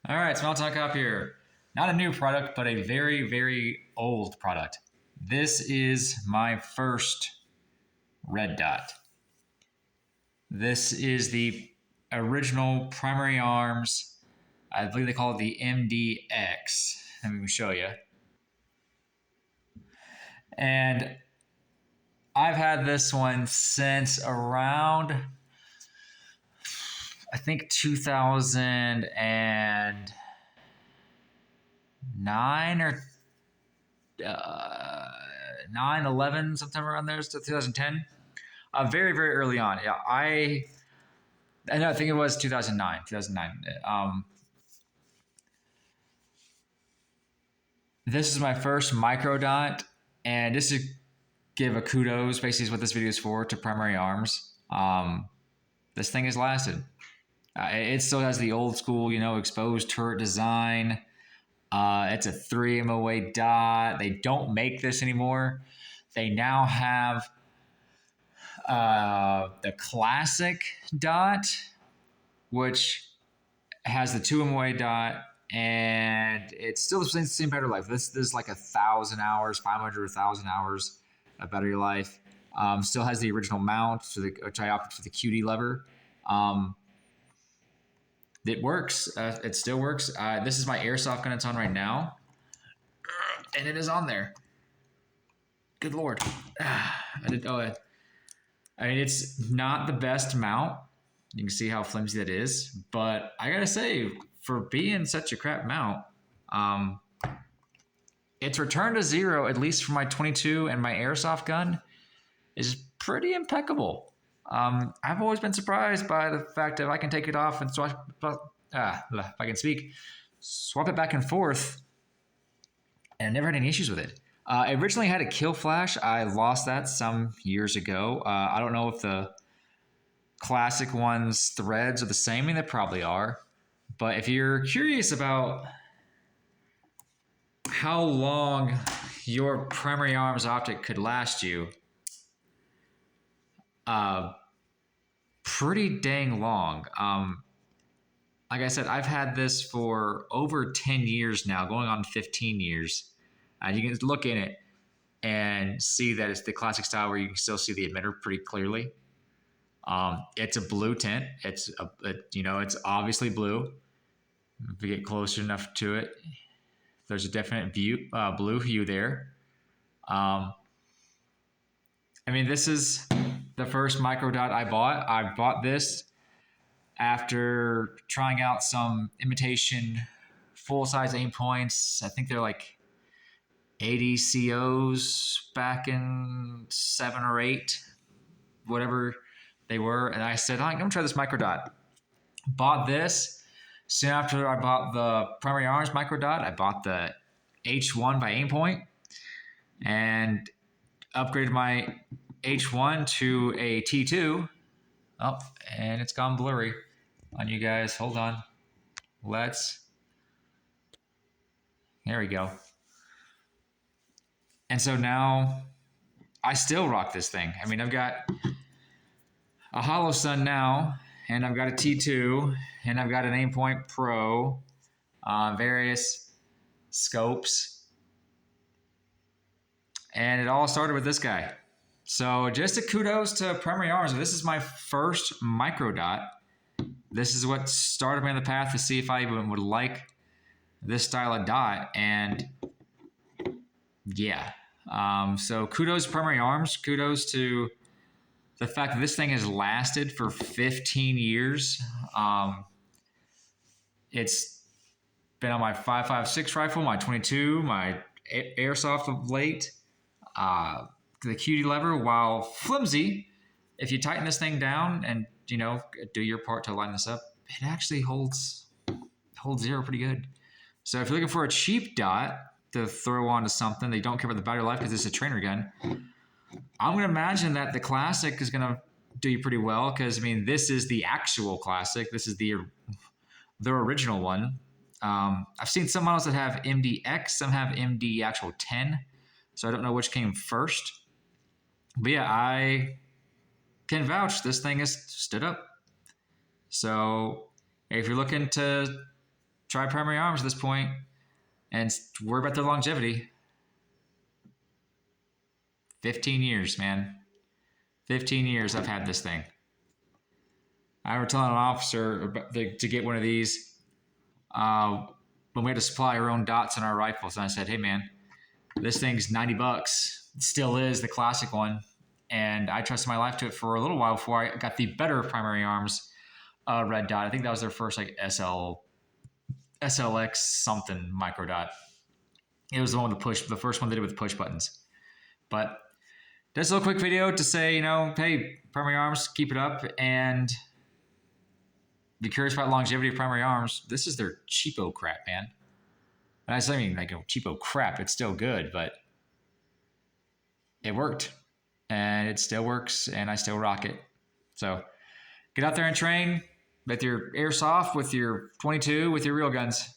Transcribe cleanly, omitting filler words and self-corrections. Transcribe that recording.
All right, Small Talk up here. Not a new product, but a very, very old product. This is my first red dot. This is the original primary arms. I believe they call it the MDX. Let me show you. And I've had this one since around, I think 2009 or 9, 11, sometime around there, so 2010. Very, very early on. Yeah, I think it was 2009. 2009. This is my first micro dot, and just to give a kudos, basically is what this video is for, to Primary Arms. This thing has lasted. It still has the old school, exposed turret design. It's a 3 MOA dot. They don't make this anymore. They now have the classic dot, which has the 2 MOA dot, and it's still the same battery life. This is like 1,000 hours, 500,000 hours of battery life. Still has the original mount, which I opted for the QD lever. It works. It still works. This is my airsoft gun it's on right now, and it is on there. Good Lord. I didn't know it. I mean, it's not the best mount. You can see how flimsy that is. But I got to say, for being such a crap mount, its return to zero, at least for my 22 and my airsoft gun, is pretty impeccable. I've always been surprised by the fact that I can take it off and swap, if I can speak, swap it back and forth, and I never had any issues with it. I originally had a kill flash. I lost that some years ago. I don't know if the classic one's threads are the same. I mean, they probably are. But if you're curious about how long your primary arms optic could last you, pretty dang long. Like I said, I've had this for over 10 years now, going on 15 years. You can look in it and see that it's the classic style where you can still see the emitter pretty clearly. It's a blue tint. It's obviously blue. If you get closer enough to it, there's a definite blue hue there. I mean, this is the first micro dot I bought. I bought this after trying out some imitation full-size aim points. I think they're like 80 COs back in 7 or 8, whatever they were. And I said, I'm going to try this micro dot. Bought this. Soon after I bought the Primary Arms micro dot, I bought the H1 by Aimpoint and upgraded my H1 to a T2. Oh, and it's gone blurry on you guys. Hold on. There we go. And so now I still rock this thing. I mean, I've got a Hollow Sun now, and I've got a T2, and I've got an Aimpoint Pro, various scopes. And it all started with this guy. So just a kudos to Primary Arms. This is my first micro dot. This is what started me on the path to see if I even would like this style of dot. And yeah. So kudos to Primary Arms. Kudos to the fact that this thing has lasted for 15 years. It's been on my 5.56 rifle, my 22, my airsoft of late. The QD lever, while flimsy, if you tighten this thing down and do your part to line this up, it actually holds zero pretty good. So if you're looking for a cheap dot to throw onto something, they don't care about the battery life because it's a trainer gun, I'm going to imagine that the classic is going to do you pretty well, because I mean, this is the actual classic. This is the original one. I've seen some models that have MDX, some have MD actual 10, so I don't know which came first. But yeah, I can vouch this thing has stood up. So if you're looking to try primary arms at this point and worry about their longevity. 15 years, man. 15 years I've had this thing. I remember telling an officer to get one of these when we had to supply our own dots in our rifles. And I said, hey, man, this thing's $90. It still is the classic one. And I trusted my life to it for a little while before I got the better primary arms red dot. I think that was their first like SLX something micro dot. It was the one with the push, the first one they did with push buttons. But just a little quick video to say, hey, primary arms, keep it up. And if you're curious about longevity of primary arms, this is their cheapo crap, man. And I mean, like, cheapo crap, it's still good, but it worked. And it still works, and I still rock it. So get out there and train with your airsoft, with your 22, with your real guns.